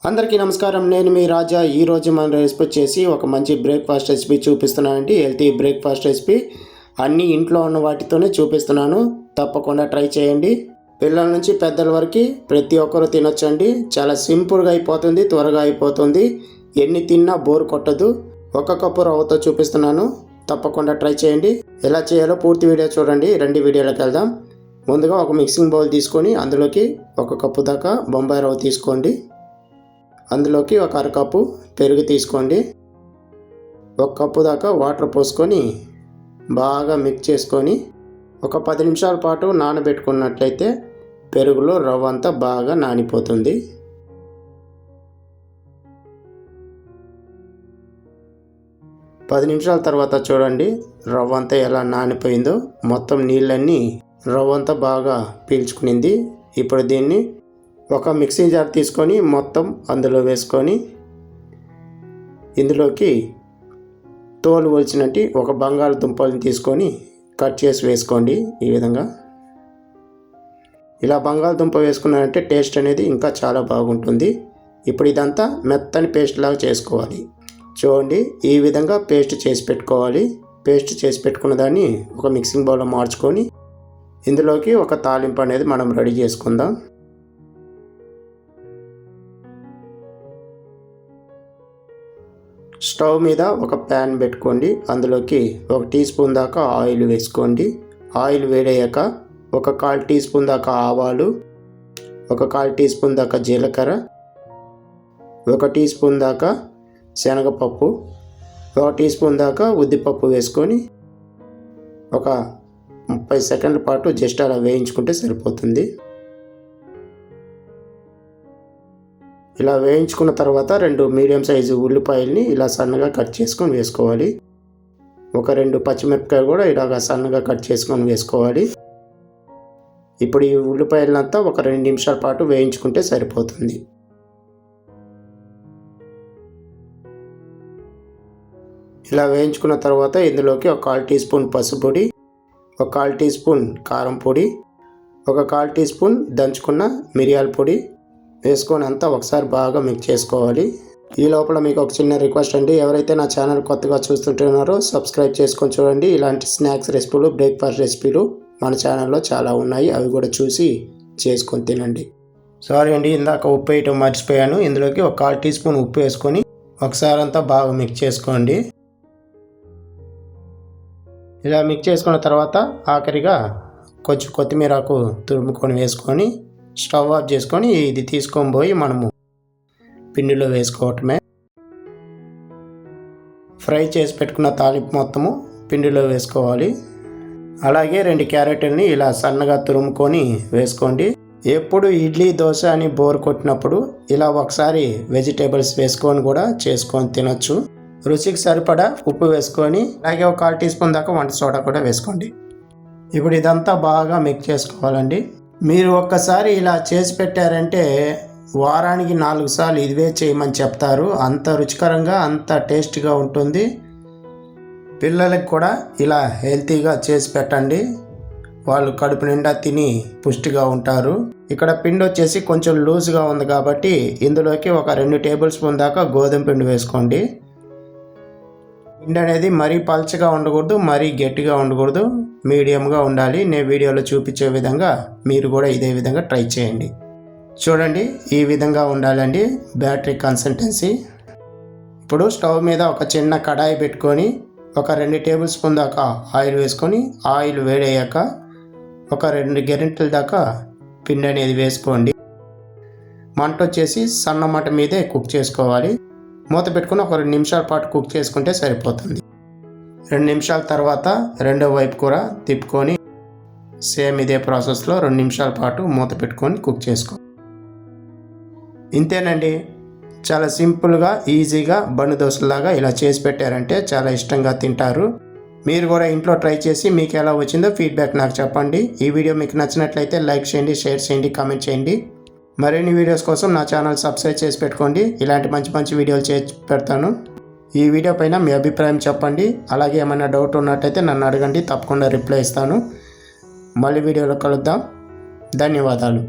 అందరికీ నమస్కారం. నేను మీ రాజా. ఈరోజు మన రెసిపీ వచ్చేసి ఒక మంచి బ్రేక్ఫాస్ట్ రెసిపీ చూపిస్తున్నానండి. Healthy breakfast recipe. అన్నీ ఇంట్లో ఉన్న వాటితోనే చూపిస్తున్నాను. తప్పకుండా ట్రై చేయండి. పిల్లల నుంచి పెద్దల వరకు ప్రతి ఒక్కరూ తినొచ్చండి. చాలా సింపుల్గా అయిపోతుంది, త్వరగా అయిపోతుంది. ఎన్ని తిన్నా బోర్ కొట్టదు. ఒక కప్పు రవ్వతో చూపిస్తున్నాను. తప్పకుండా ట్రై చేయండి. ఎలా చేయాలో పూర్తి వీడియో చూడండి. రెండు వీడియోలోకి వెళ్దాం. ముందుగా ఒక మిక్సింగ్ బౌల్ తీసుకొని అందులోకి ఒక కప్పు దాకా బొంబాయి రవ్వ తీసుకోండి. అందులోకి ఒక అరకప్పు పెరుగు తీసుకోండి. ఒక కప్పు దాకా వాటర్ పోసుకొని బాగా మిక్స్ చేసుకొని ఒక 10 నిమిషాల పాటు నానబెట్టుకున్నట్లయితే పెరుగులో రవ్వ అంతా బాగా నానిపోతుంది. పది నిమిషాల తర్వాత చూడండి రవ్వ అంతా ఎలా నానిపోయిందో. మొత్తం నీళ్ళన్నీ రవ్వ అంతా బాగా పీల్చుకునింది. ఇప్పుడు దీన్ని ఒక మిక్సింగ్ జార్ తీసుకొని మొత్తం అందులో వేసుకొని ఇందులోకి తోలు ఒలిచినట్టు ఒక బంగాళదుంపల్ని తీసుకొని కట్ చేసి వేసుకోండి. ఈ విధంగా ఇలా బంగాళదుంప వేసుకున్నారంటే టేస్ట్ అనేది ఇంకా చాలా బాగుంటుంది. ఇప్పుడు ఇదంతా మెత్తని పేస్ట్ లాగా చేసుకోవాలి. చూడండి ఈ విధంగా పేస్ట్ చేసి పెట్టుకోవాలి. పేస్ట్ చేసి పెట్టుకున్న దాన్ని ఒక మిక్సింగ్ బౌల్లో మార్చుకొని ఇందులోకి ఒక తాలింపు అనేది మనం రెడీ చేసుకుందాం. స్టవ్ మీద ఒక ప్యాన్ పెట్టుకోండి. అందులోకి 1 టీ స్పూన్ దాకా ఆయిల్ వేసుకోండి. ఆయిల్ వేడయ్యాక ఒక 1/4 టీ స్పూన్ దాకా ఆవాలు, ఒక 1/4 టీ స్పూన్ దాకా జీలకర్ర, 1 టీ స్పూన్ దాకా శనగపప్పు, 1 టీ స్పూన్ దాకా ఉద్దిపప్పు వేసుకొని ఒక 30 సెకండ్ల పాటు జస్ట్ అలా వేయించుకుంటే సరిపోతుంది. ఇలా వేయించుకున్న తర్వాత 2 మీడియం సైజు ఉల్లిపాయల్ని ఇలా సన్నగా కట్ చేసుకొని వేసుకోవాలి. ఒక 2 పచ్చిమిరపకాయలు కూడా ఇలాగ సన్నగా కట్ చేసుకొని వేసుకోవాలి. ఇప్పుడు ఈ ఉల్లిపాయలంతా ఒక 2 నిమిషాల పాటు వేయించుకుంటే సరిపోతుంది. ఇలా వేయించుకున్న తర్వాత ఇందులోకి ఒక 1/4 టీ స్పూన్ పసుపు పొడి, ఒక 1/4 టీ స్పూన్ కారం పొడి, ఒక 1/4 టీ స్పూన్ దంచుకున్న మిరియాల పొడి వేసుకొని అంతా ఒకసారి బాగా మిక్స్ చేసుకోవాలి. ఈ లోపల మీకు ఒక చిన్న రిక్వెస్ట్ అండి. ఎవరైతే నా ఛానల్ కొత్తగా చూస్తుంటున్నారో సబ్స్క్రైబ్ చేసుకొని చూడండి. ఇలాంటి స్నాక్స్ రెసిపీలు, బ్రేక్ఫాస్ట్ రెసిపీలు మన ఛానల్లో చాలా ఉన్నాయి. అవి కూడా చూసి చేసుకొని తినండి. సారీ అండి, ఇందాక ఉప్పు వేయటం మర్చిపోయాను. ఇందులోకి ఒక 1/4 టీ స్పూన్ ఉప్పు వేసుకొని ఒకసారి అంతా బాగా మిక్స్ చేసుకోండి. ఇలా మిక్స్ చేసుకున్న తర్వాత ఆఖరిగా కొంచెం కొత్తిమీరకు తురుముకొని వేసుకొని స్టవ్ ఆఫ్ చేసుకొని ఇది తీసుకొని పోయి మనము పిండిలో వేసుకోవటమే. ఫ్రై చేసి పెట్టుకున్న తాలింపు మొత్తము పిండిలో వేసుకోవాలి. అలాగే 2 క్యారెట్ని ఇలా సన్నగా తురుముకొని వేసుకోండి. ఎప్పుడు ఇడ్లీ, దోశ అని బోర్ కొట్టినప్పుడు ఇలా ఒకసారి వెజిటేబుల్స్ వేసుకొని కూడా చేసుకొని తినొచ్చు. రుచికి సరిపడా ఉప్పు వేసుకొని అలాగే ఒక 1/4 టీ స్పూన్ దాకా వంట సోడా కూడా వేసుకోండి. ఇప్పుడు ఇదంతా బాగా మిక్స్ చేసుకోవాలండి. మీరు ఒక్కసారి ఇలా చేసి పెట్టారంటే వారానికి 4 సార్లు ఇదివే చేయమని చెప్తారు. అంత రుచికరంగా, అంత టేస్ట్గా ఉంటుంది. పిల్లలకు కూడా ఇలా హెల్తీగా చేసి పెట్టండి. వాళ్ళు కడుపు నిండా తిని పుష్టిగా ఉంటారు. ఇక్కడ పిండి వచ్చేసి కొంచెం లూజ్గా ఉంది కాబట్టి ఇందులోకి ఒక 2 టేబుల్ స్పూన్ దాకా గోధుమ పిండి వేసుకోండి. పిండి అనేది మరీ పల్చగా ఉండకూడదు, మరీ గట్టిగా ఉండకూడదు, మీడియంగా ఉండాలి. నేను వీడియోలో చూపించే విధంగా మీరు కూడా ఇదే విధంగా ట్రై చేయండి. చూడండి ఈ విధంగా ఉండాలండి బ్యాటరీ కన్సిస్టెన్సీ. ఇప్పుడు స్టవ్ మీద ఒక చిన్న కడాయి పెట్టుకొని ఒక 2 టేబుల్ స్పూన్ దాకా ఆయిల్ వేసుకొని ఆయిల్ వేడయ్యాక ఒక 2 గరిటెల దాకా పిండి అనేది వేసుకోండి. మంట వచ్చేసి సన్న మంట మీదే కుక్ చేసుకోవాలి. మూత పెట్టుకుని ఒక 2 నిమిషాల పాటు కుక్ చేసుకుంటే సరిపోతుంది. 2 నిమిషాల తర్వాత రెండో వైపు కూడా తిప్పుకొని సేమ్ ఇదే ప్రాసెస్లో 2 నిమిషాల పాటు మూత పెట్టుకొని కుక్ చేసుకో. ఇంతేనండి, చాలా సింపుల్గా, ఈజీగా బన్ను దోశలాగా ఇలా చేసి పెట్టారంటే చాలా ఇష్టంగా తింటారు. మీరు కూడా ఇంట్లో ట్రై చేసి మీకు ఎలా వచ్చిందో ఫీడ్బ్యాక్ నాకు చెప్పండి. ఈ వీడియో మీకు నచ్చినట్లయితే లైక్ చేయండి, షేర్ చేయండి, కామెంట్ చేయండి. మరిన్ని వీడియోస్ కోసం నా ఛానల్ సబ్స్క్రైబ్ చేసి పెట్టుకోండి. ఇలాంటి మంచి వీడియోలు చేసి పెడతాను. ఈ వీడియో పైన మీ అభిప్రాయం చెప్పండి. అలాగే ఏమైనా డౌట్ ఉన్నట్టయితే నన్ను అడగండి, తప్పకుండా రిప్లై ఇస్తాను. మళ్ళీ వీడియోలో కలుద్దాం. ధన్యవాదాలు.